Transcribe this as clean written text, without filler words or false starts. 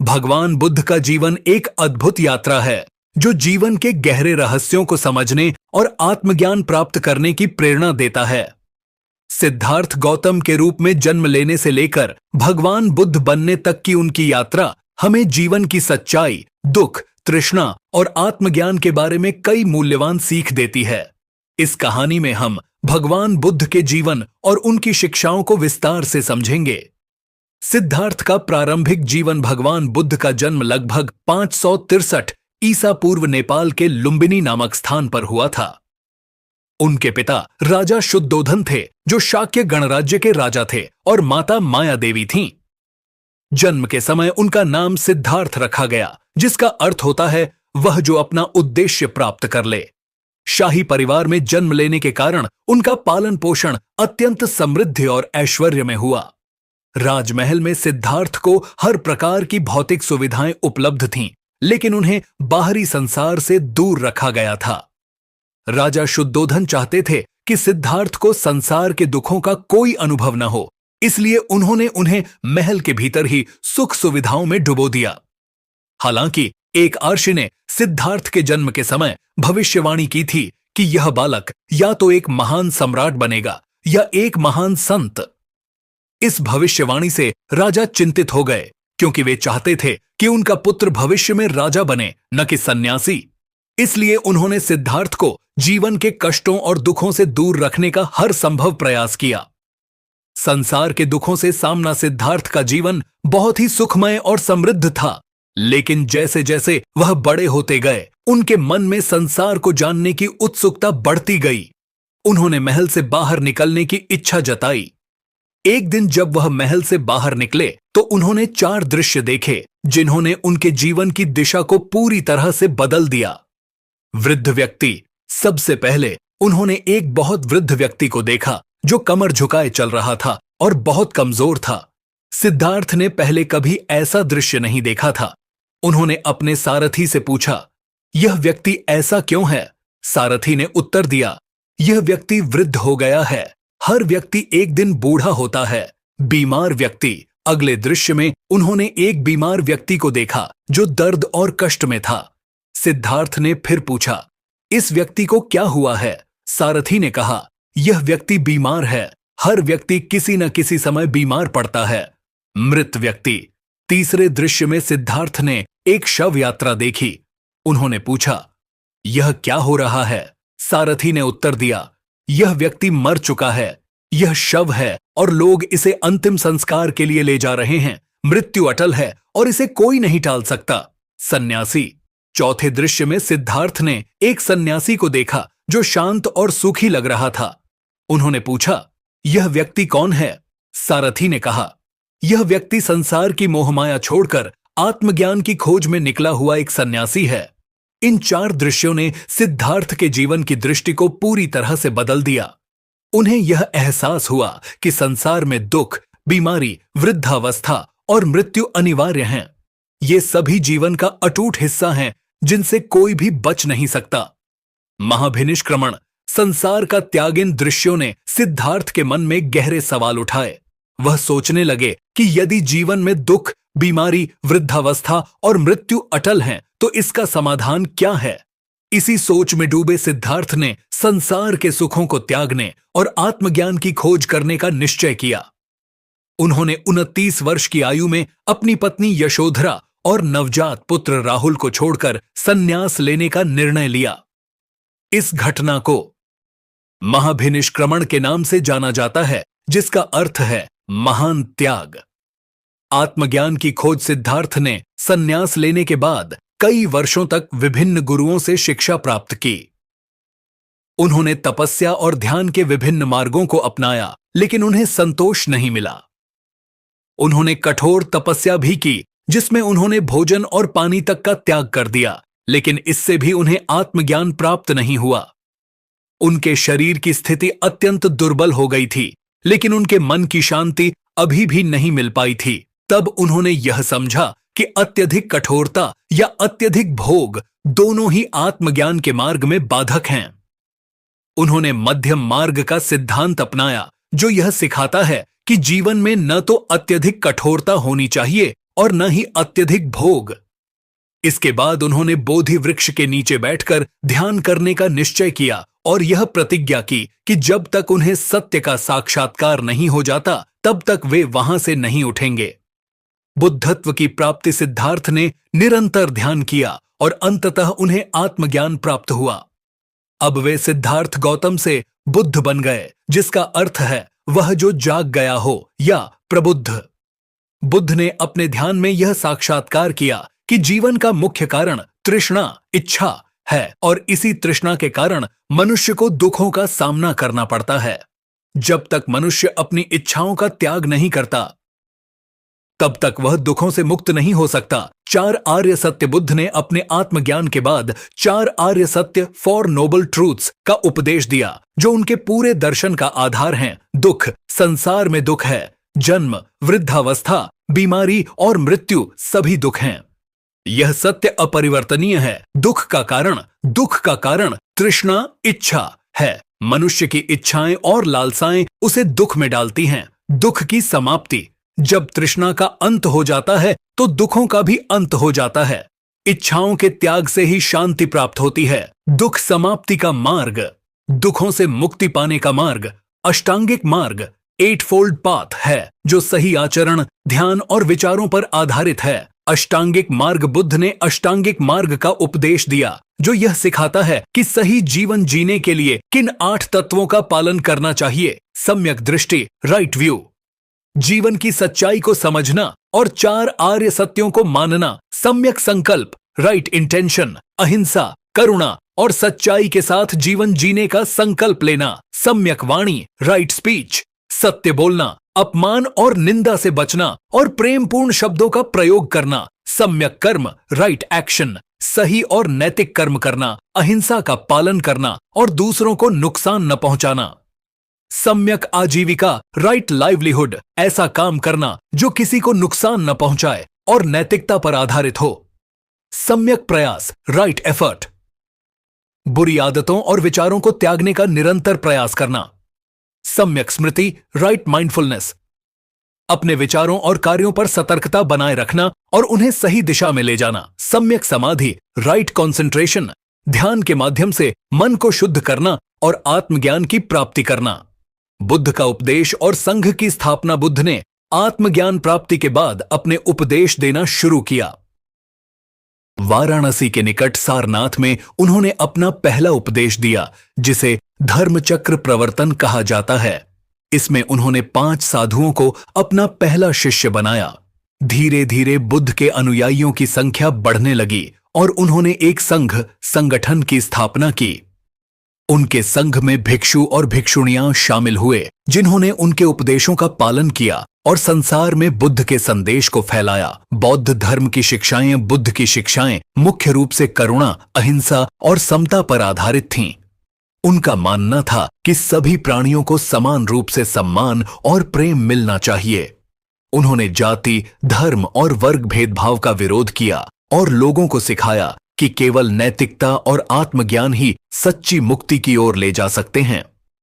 भगवान बुद्ध का जीवन एक अद्भुत यात्रा है जो जीवन के गहरे रहस्यों को समझने और आत्मज्ञान प्राप्त करने की प्रेरणा देता है। सिद्धार्थ गौतम के रूप में जन्म लेने से लेकर भगवान बुद्ध बनने तक की उनकी यात्रा हमें जीवन की सच्चाई, दुख, तृष्णा और आत्मज्ञान के बारे में कई मूल्यवान सीख देती है। इस कहानी में हम भगवान बुद्ध के जीवन और उनकी शिक्षाओं को विस्तार से समझेंगे। सिद्धार्थ का प्रारंभिक जीवन। भगवान बुद्ध का जन्म लगभग 563 ईसा पूर्व नेपाल के लुम्बिनी नामक स्थान पर हुआ था। उनके पिता राजा शुद्धोधन थे जो शाक्य गणराज्य के राजा थे और माता माया देवी थीं। जन्म के समय उनका नाम सिद्धार्थ रखा गया, जिसका अर्थ होता है वह जो अपना उद्देश्य प्राप्त कर ले। शाही परिवार में जन्म लेने के कारण उनका पालन पोषण अत्यंत समृद्धि और ऐश्वर्य में हुआ। राजमहल में सिद्धार्थ को हर प्रकार की भौतिक सुविधाएं उपलब्ध थीं, लेकिन उन्हें बाहरी संसार से दूर रखा गया था। राजा शुद्धोधन चाहते थे कि सिद्धार्थ को संसार के दुखों का कोई अनुभव न हो, इसलिए उन्होंने उन्हें महल के भीतर ही सुख सुविधाओं में डुबो दिया। हालांकि एक आर्षि ने सिद्धार्थ के जन्म के समय भविष्यवाणी की थी कि यह बालक या तो एक महान सम्राट बनेगा या एक महान संत। इस भविष्यवाणी से राजा चिंतित हो गए, क्योंकि वे चाहते थे कि उनका पुत्र भविष्य में राजा बने, न कि सन्यासी। इसलिए उन्होंने सिद्धार्थ को जीवन के कष्टों और दुखों से दूर रखने का हर संभव प्रयास किया। संसार के दुखों से सामना सिद्धार्थ का जीवन बहुत ही सुखमय और समृद्ध था, लेकिन जैसे जैसे वह बड़े होते गए, उनके मन में संसार को जानने की उत्सुकता बढ़ती गई। उन्होंने महल से बाहर निकलने की इच्छा जताई। एक दिन जब वह महल से बाहर निकले तो उन्होंने 4 दृश्य देखे जिन्होंने उनके जीवन की दिशा को पूरी तरह से बदल दिया। वृद्ध व्यक्ति। सबसे पहले उन्होंने एक बहुत वृद्ध व्यक्ति को देखा जो कमर झुकाए चल रहा था और बहुत कमजोर था। सिद्धार्थ ने पहले कभी ऐसा दृश्य नहीं देखा था। उन्होंने अपने सारथी से पूछा, यह व्यक्ति ऐसा क्यों है? सारथी ने उत्तर दिया, यह व्यक्ति वृद्ध हो गया है। हर व्यक्ति एक दिन बूढ़ा होता है। बीमार व्यक्ति। अगले दृश्य में उन्होंने एक बीमार व्यक्ति को देखा जो दर्द और कष्ट में था। सिद्धार्थ ने फिर पूछा, इस व्यक्ति को क्या हुआ है? सारथी ने कहा, यह व्यक्ति बीमार है। हर व्यक्ति किसी न किसी समय बीमार पड़ता है। मृत व्यक्ति। तीसरे दृश्य में सिद्धार्थ ने एक शव यात्रा देखी। उन्होंने पूछा, यह क्या हो रहा है? सारथी ने उत्तर दिया, यह व्यक्ति मर चुका है। यह शव है और लोग इसे अंतिम संस्कार के लिए ले जा रहे हैं। मृत्यु अटल है और इसे कोई नहीं टाल सकता। सन्यासी। चौथे दृश्य में सिद्धार्थ ने एक सन्यासी को देखा जो शांत और सुखी लग रहा था। उन्होंने पूछा, यह व्यक्ति कौन है? सारथी ने कहा, यह व्यक्ति संसार की मोहमाया छोड़कर आत्मज्ञान की खोज में निकला हुआ एक सन्यासी है। इन 4 दृश्यों ने सिद्धार्थ के जीवन की दृष्टि को पूरी तरह से बदल दिया। उन्हें यह एहसास हुआ कि संसार में दुख, बीमारी, वृद्धावस्था और मृत्यु अनिवार्य हैं। ये सभी जीवन का अटूट हिस्सा हैं जिनसे कोई भी बच नहीं सकता। महाभिनिष्क्रमण। संसार का त्याग। इन दृश्यों ने सिद्धार्थ के मन में गहरे सवाल उठाए। वह सोचने लगे कि यदि जीवन में दुख, बीमारी, वृद्धावस्था और मृत्यु अटल हैं, तो इसका समाधान क्या है? इसी सोच में डूबे सिद्धार्थ ने संसार के सुखों को त्यागने और आत्मज्ञान की खोज करने का निश्चय किया। उन्होंने 29 वर्ष की आयु में अपनी पत्नी यशोधरा और नवजात पुत्र राहुल को छोड़कर संन्यास लेने का निर्णय लिया। इस घटना को महाभिनिष्क्रमण के नाम से जाना जाता है, जिसका अर्थ है महान त्याग। आत्मज्ञान की खोज। सिद्धार्थ ने संन्यास लेने के बाद कई वर्षों तक विभिन्न गुरुओं से शिक्षा प्राप्त की। उन्होंने तपस्या और ध्यान के विभिन्न मार्गों को अपनाया, लेकिन उन्हें संतोष नहीं मिला। उन्होंने कठोर तपस्या भी की, जिसमें उन्होंने भोजन और पानी तक का त्याग कर दिया, लेकिन इससे भी उन्हें आत्मज्ञान प्राप्त नहीं हुआ। उनके शरीर की स्थिति अत्यंत दुर्बल हो गई थी, लेकिन उनके मन की शांति अभी भी नहीं मिल पाई थी। तब उन्होंने यह समझा कि अत्यधिक कठोरता या अत्यधिक भोग दोनों ही आत्मज्ञान के मार्ग में बाधक हैं। उन्होंने मध्यम मार्ग का सिद्धांत अपनाया, जो यह सिखाता है कि जीवन में न तो अत्यधिक कठोरता होनी चाहिए और न ही अत्यधिक भोग। इसके बाद उन्होंने बोधि वृक्ष के नीचे बैठकर ध्यान करने का निश्चय किया और यह प्रतिज्ञा की कि जब तक उन्हें सत्य का साक्षात्कार नहीं हो जाता तब तक वे वहां से नहीं उठेंगे। बुद्धत्व की प्राप्ति सिद्धार्थ ने निरंतर ध्यान किया और अंततः उन्हें आत्मज्ञान प्राप्त हुआ। अब वे सिद्धार्थ गौतम से बुद्ध बन गए, जिसका अर्थ है वह जो जाग गया हो या प्रबुद्ध। बुद्ध ने अपने ध्यान में यह साक्षात्कार किया कि जीवन का मुख्य कारण तृष्णा, इच्छा है और इसी तृष्णा के कारण मनुष्य को दुखों का सामना करना पड़ता है। जब तक मनुष्य अपनी इच्छाओं का त्याग नहीं करता तब तक वह दुखों से मुक्त नहीं हो सकता। 4 आर्य सत्य बुद्ध ने अपने आत्मज्ञान के बाद 4 आर्य सत्य फॉर नोबल ट्रूथ्स का उपदेश दिया, जो उनके पूरे दर्शन का आधार हैं। दुख, संसार में दुख है, जन्म, वृद्धावस्था, बीमारी और मृत्यु सभी दुख हैं। यह सत्य अपरिवर्तनीय है। दुख का कारण तृष्णा, इच्छा है। मनुष्य की इच्छाएं और लालसाएं उसे दुख में डालती हैं। दुख की समाप्ति, जब तृष्णा का अंत हो जाता है तो दुखों का भी अंत हो जाता है। इच्छाओं के त्याग से ही शांति प्राप्त होती है। दुख समाप्ति का मार्ग, दुखों से मुक्ति पाने का मार्ग, अष्टांगिक मार्ग, 8फोल्ड पाथ है, जो सही आचरण, ध्यान और विचारों पर आधारित है। अष्टांगिक मार्ग, बुद्ध ने अष्टांगिक मार्ग का उपदेश दिया, जो यह सिखाता है कि सही जीवन जीने के लिए किन 8 तत्वों का पालन करना चाहिए। सम्यक दृष्टि, राइट व्यू, जीवन की सच्चाई को समझना और 4 आर्य सत्यों को मानना। सम्यक संकल्प, राइट इंटेंशन, अहिंसा, करुणा और सच्चाई के साथ जीवन जीने का संकल्प लेना। सम्यक वाणी, राइट स्पीच, सत्य बोलना, अपमान और निंदा से बचना और प्रेमपूर्ण शब्दों का प्रयोग करना। सम्यक कर्म, राइट एक्शन, सही और नैतिक कर्म करना, अहिंसा का पालन करना और दूसरों को नुकसान न पहुंचाना। सम्यक आजीविका, राइट लाइवलीहुड, ऐसा काम करना जो किसी को नुकसान न पहुंचाए और नैतिकता पर आधारित हो। सम्यक प्रयास, राइट एफर्ट, बुरी आदतों और विचारों को त्यागने का निरंतर प्रयास करना। सम्यक स्मृति, राइट माइंडफुलनेस, अपने विचारों और कार्यों पर सतर्कता बनाए रखना और उन्हें सही दिशा में ले जाना। सम्यक समाधि, राइट कंसंट्रेशन, ध्यान के माध्यम से मन को शुद्ध करना और आत्मज्ञान की प्राप्ति करना। बुद्ध का उपदेश और संघ की स्थापना, बुद्ध ने आत्मज्ञान प्राप्ति के बाद अपने उपदेश देना शुरू किया। वाराणसी के निकट सारनाथ में उन्होंने अपना पहला उपदेश दिया, जिसे धर्मचक्र प्रवर्तन कहा जाता है। इसमें उन्होंने 5 साधुओं को अपना पहला शिष्य बनाया। धीरे धीरे बुद्ध के अनुयायियों की संख्या बढ़ने लगी और उन्होंने एक संगठन की स्थापना की। उनके संघ में भिक्षु और भिक्षुणियां शामिल हुए, जिन्होंने उनके उपदेशों का पालन किया और संसार में बुद्ध के संदेश को फैलाया। बौद्ध धर्म की शिक्षाएं, बुद्ध की शिक्षाएं मुख्य रूप से करुणा, अहिंसा और समता पर आधारित थीं। उनका मानना था कि सभी प्राणियों को समान रूप से सम्मान और प्रेम मिलना चाहिए। उन्होंने जाति, धर्म और वर्ग भेदभाव का विरोध किया और लोगों को सिखाया कि केवल नैतिकता और आत्मज्ञान ही सच्ची मुक्ति की ओर ले जा सकते हैं।